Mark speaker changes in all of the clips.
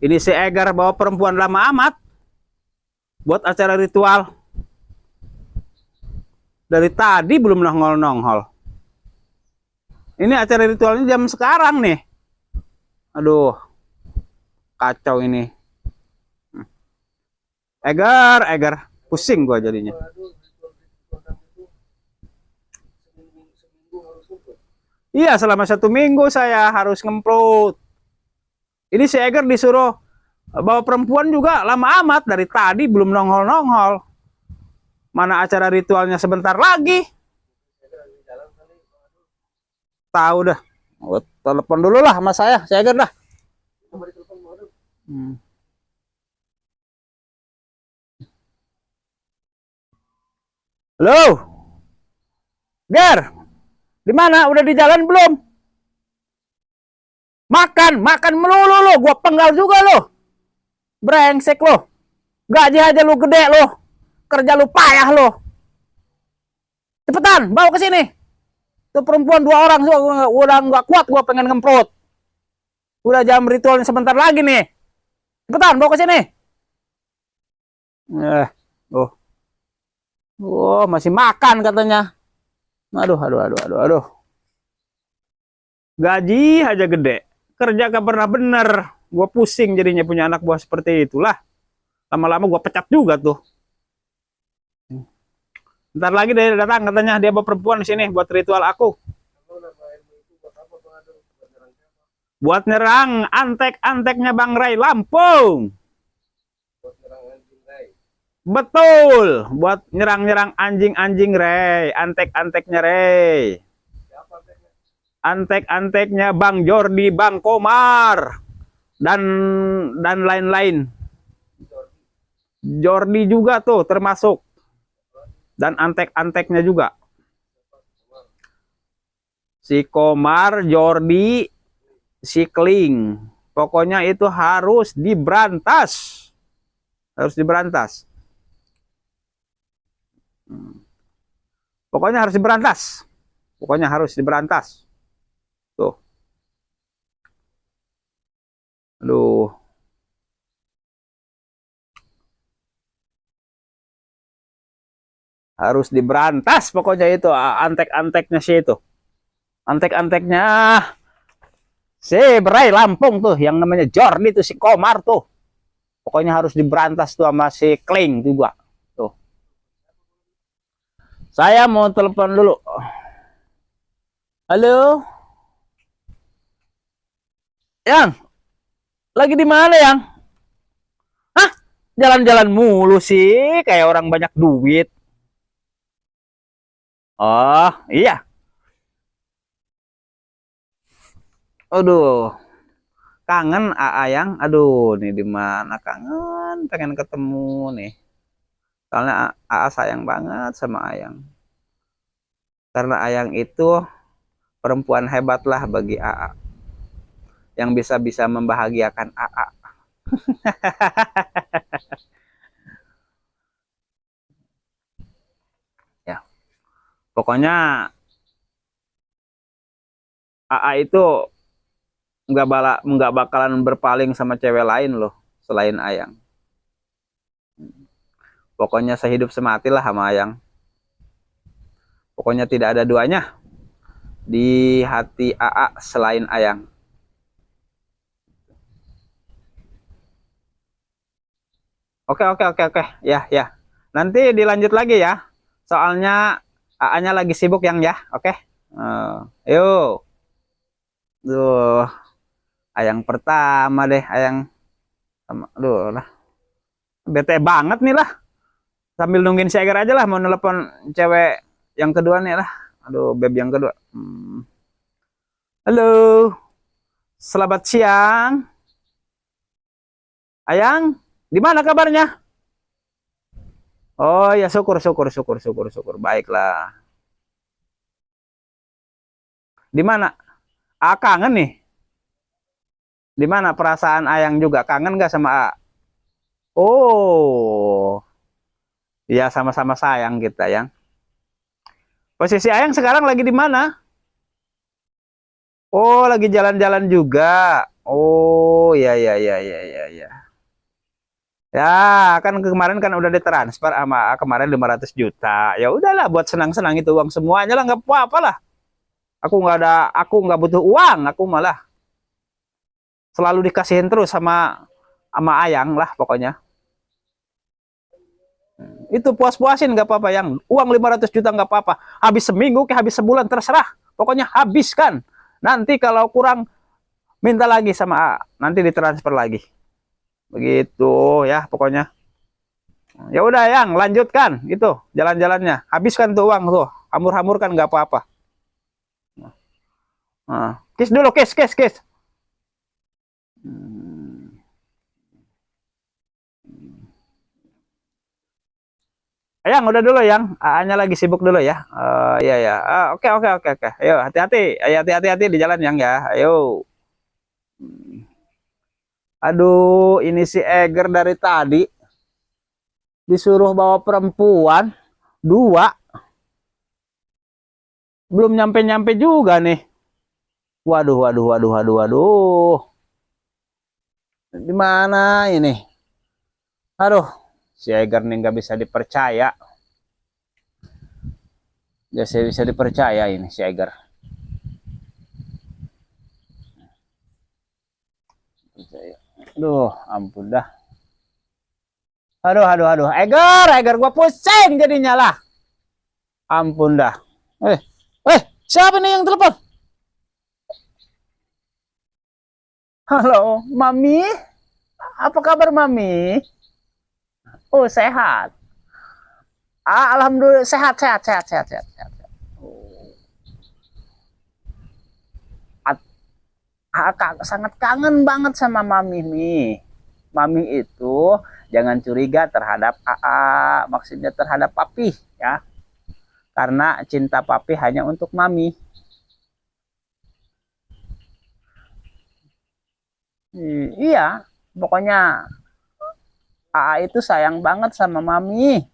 Speaker 1: Ini si Egar bawa perempuan lama amat buat acara ritual. Dari tadi belum nongol-nongol. Ini acara ritualnya jam sekarang nih. Aduh, kacau ini. Egar, pusing gua jadinya. Iya, selama 1 minggu saya harus ngemprot. Ini si Egar disuruh bawa perempuan juga lama amat. Dari tadi belum nongol-nongol. Mana acara ritualnya sebentar lagi. Tahu dah. Telepon dulu lah sama saya Egar dah. Halo, Gar, di mana? Udah di jalan belum? Makan melulu lo. Gua penggal juga lo. Brengsek lo. Gaji aja lu gede lo. Kerja lu payah lo. Cepetan, bawa ke sini. Tuh perempuan 2 orang udah nggak kuat gua pengen ngemprot. Udah jam ritualnya sebentar lagi nih. Cepetan, bawa ke sini. Oh. Oh, masih makan katanya. Aduh. Gaji aja gede. Kerja gak pernah bener. Gua pusing jadinya punya anak buah seperti itulah. Lama-lama gua pecat juga tuh. Ntar lagi dia datang katanya dia bawa perempuan di sini buat ritual aku. Buat nyerang antek-anteknya Bang Ray Lampung. Betul, buat nyerang-nyerang anjing-anjing Ray, antek-anteknya Ray. Antek-anteknya Bang Jordi, Bang Komar, dan lain-lain. Jordi juga tuh termasuk. Dan antek-anteknya juga. Si Komar, Jordi, si Kling. Pokoknya itu harus diberantas. Harus diberantas. Pokoknya harus diberantas. Pokoknya harus diberantas. Tuh. Aduh. Harus diberantas pokoknya itu antek-anteknya sih itu. Antek-anteknya si Bray Lampung tuh yang namanya Jordi tuh si Komar tuh. Pokoknya harus diberantas tuh sama si Kling juga. Tuh. Saya mau telepon dulu. Halo? Yang? Lagi di mana, Yang? Hah? Jalan-jalan mulu sih, kayak orang banyak duit. Oh, iya. Aduh. Kangen Ayang. Aduh, nih di mana kangen, pengen ketemu nih. Soalnya AA sayang banget sama Ayang. Karena Ayang itu perempuan hebat lah bagi AA. Yang bisa-bisa membahagiakan AA. Ya, pokoknya AA itu nggak bakalan berpaling sama cewek lain loh selain Ayang. Pokoknya sehidup semati lah sama Ayang. Pokoknya tidak ada duanya di hati AA selain Ayang. Oke. Ya. Nanti dilanjut lagi ya. Soalnya AA-nya lagi sibuk yang ya. Oke. Yuk. Duh. Ayang pertama deh. Ayang. Aduh lah. Bete banget nih lah. Sambil nungguin Seger aja lah. Mau nelpon cewek yang kedua nih lah. Aduh, beb yang kedua. Halo. Selamat siang. Ayang, di mana kabarnya? Oh ya, syukur. Baiklah. Di mana? Kangen nih. Di mana perasaan Ayang juga kangen gak sama A? Oh, ya sama-sama sayang kita yang. Posisi Ayang sekarang lagi di mana? Oh, lagi jalan-jalan juga. Oh, ya. Ya, kan kemarin kan udah ditransfer sama kemarin 500 juta. Ya udahlah buat senang-senang itu uang semuanya lah nggak apa-apa lah. Aku nggak butuh uang, aku malah selalu dikasihin terus sama Ayang lah pokoknya. Itu puas-puasin nggak apa-apa, yang uang 500 juta nggak apa-apa. Habis seminggu ke habis sebulan terserah. Pokoknya habiskan. Nanti kalau kurang minta lagi sama A, nanti ditransfer lagi. Begitu ya pokoknya. Ya udah yang lanjutkan itu jalan-jalannya. Habiskan tuh uang tuh. Hamur-hamurkan nggak apa-apa. Nah, kiss dulu, kiss. Hmm. Yang udah dulu yang A-nya lagi sibuk dulu ya. Iya ya. Oke. Ayo hati-hati. Ayo hati-hati di jalan yang ya. Ayo. Aduh, ini si Eger dari tadi disuruh bawa perempuan dua, belum nyampe-nyampe juga nih. Waduh. Di mana ini? Aduh, si Eger nih nggak bisa dipercaya. Gak bisa dipercaya ini si Eger. Aduh, ampun dah. Aduh. Eger, gua pusing jadinya lah. Ampun dah. Eh, siapa nih yang telepon? Halo, Mami. Apa kabar Mami? Oh, sehat. Alhamdulillah sehat. Sangat kangen banget sama Mami nih. Mami itu jangan curiga terhadap AA, maksudnya terhadap Papi ya. Karena cinta Papi hanya untuk Mami. Iya, pokoknya AA itu sayang banget sama Mami.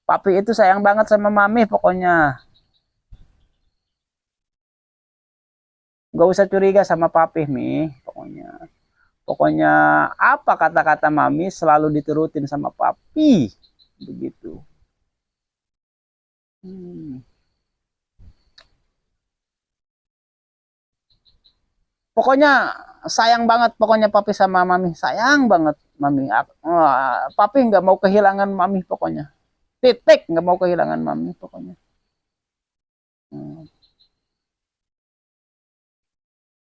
Speaker 1: Papi itu sayang banget sama Mami pokoknya. Gak usah curiga sama Papi nih, pokoknya. Pokoknya apa kata-kata Mami selalu diturutin sama Papi. Begitu. Hmm. Pokoknya sayang banget pokoknya Papi sama Mami. Sayang banget Mami. Papi nggak mau kehilangan Mami pokoknya. Titik nggak mau kehilangan Mami pokoknya. Hmm.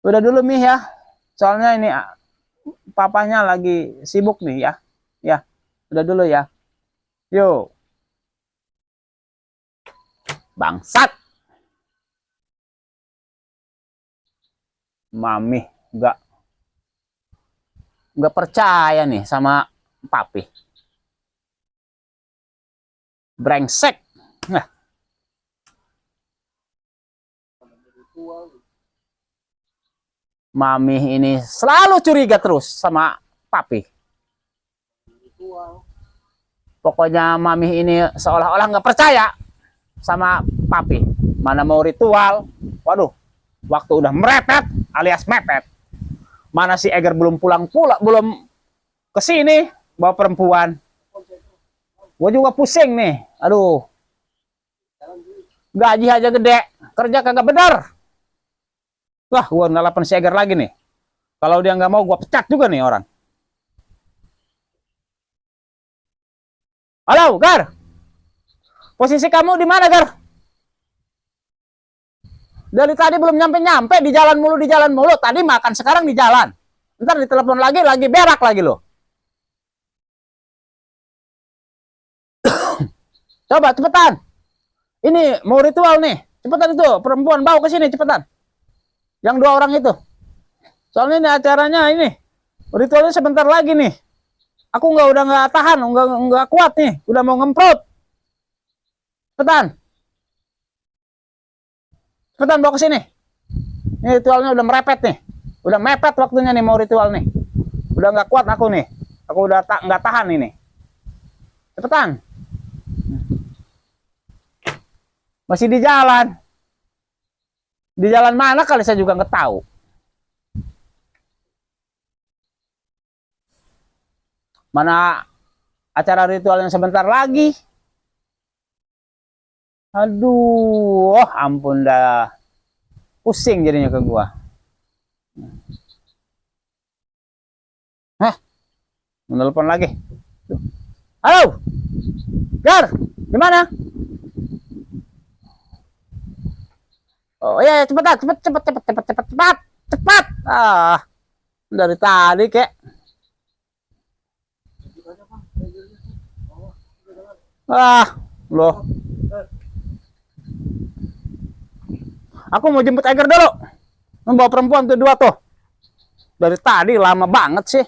Speaker 1: Udah dulu Mi ya. Soalnya ini papanya lagi sibuk nih ya. Ya, udah dulu ya. Yuk. Bangsat. Mami nggak percaya nih sama Papi. Brengsek. Nah. Mami ini selalu curiga terus sama Papi. Pokoknya Mami ini seolah-olah nggak percaya sama Papi. Mana mau ritual. Waduh, waktu udah merepet alias mepet. Mana si Eger belum pulang-pulang, belum kesini bawa perempuan. Gue juga pusing nih. Aduh. Gaji aja gede, kerja kagak benar. Wah, gue nelpon si Eger lagi nih. Kalau dia nggak mau, gue pecat juga nih orang. Halo, Gar. Posisi kamu di mana, Gar? Dari tadi belum nyampe-nyampe, di jalan mulu. Tadi makan, sekarang di jalan. Ntar ditelepon lagi berak lagi loh. Coba cepetan. Ini mau ritual nih. Cepetan itu, perempuan bawa ke sini cepetan. Yang dua orang itu. Soalnya ini acaranya ini. Ritualnya sebentar lagi nih. Aku udah nggak tahan, nggak kuat nih. Udah mau ngemprot. Cepetan. Cepetan bawa ke sini. Ini ritualnya udah merepet nih. Udah mepet waktunya nih mau ritual nih. Udah nggak kuat aku nih. Aku udah nggak tahan ini. Cepetan. Masih di jalan. Di jalan mana kali saya juga nggak tahu. Mana acara ritualnya sebentar lagi. Aduh, oh, ampun dah. Pusing jadinya ke gua. Hah? Menelpon lagi. Halo, Gar, gimana? Oh iya, cepet dah, cepet. Ah, dari tadi kek. Ah, loh. Aku mau jemput Eger dulu. Membawa perempuan tuh dua tuh. Dari tadi lama banget sih.